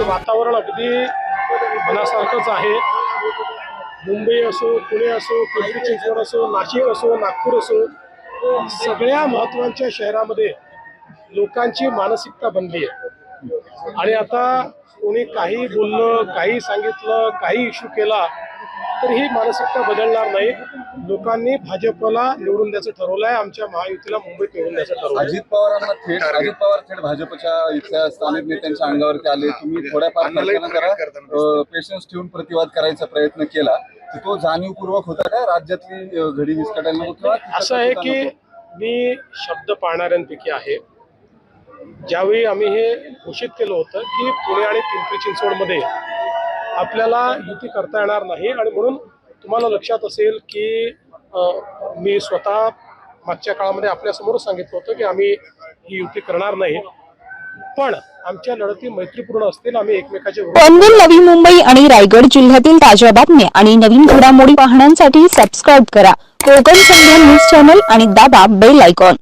वातावरण अगदी मनासारखंच आहे। मुंबई असो, पुणे असो, पिंपरी चिंचवड असो, नाशिक असो, नागपूर असो, सगळ्या महत्त्वाच्या शहरामध्ये लोकांची मानसिकता बनली आहे। आणि आता कोणी काही बोललं, काही सांगितलं, काही इश्यू केला तर ही मानसिकता बदलणार नाही। लोकांनी भाजपला निवडून द्यायचं ठरवलं आहे, आमच्या महायुतीला मुंबईत निवडून द्यायचं ठरवलं आहे। अजित पवार थेट भाजपच्या इथल्या स्थानिक नेत्यांच्या अंगावरती आले। तुम्ही थोड्याफार जरा पेशन्स ठेवून प्रतिवाद करायचा प्रयत्न केला, तो जाणीवपूर्वक होता का राज्यातली घडी विस्कटायला नको? असं आहे की मी शब्द पाळणाऱ्यांपैकी आहे। ज्यावेळी आम्ही हे घोषित केलं होतं की पुणे आणि पिंपरी चिंचवडमध्ये आपल्याला युती करता येणार नाही, आणि म्हणून तुम्हाला लक्षात असेल की मी स्वतः मागच्या काळामध्ये आपल्यासमोर सांगितलं होतं की आम्ही ही युती करणार नाही, पण आमच्या लढती मैत्रीपूर्ण असतील, आम्ही एकमेकाच्या पनवेल, नवी मुंबई आणि रायगड जिल्ह्यातील ताज्या बातम्या आणि नवीन घडामोडी पाहण्यासाठी सबस्क्राईब करा कोकण संध्या न्यूज चॅनल आणि दाबा बेल आयकॉन।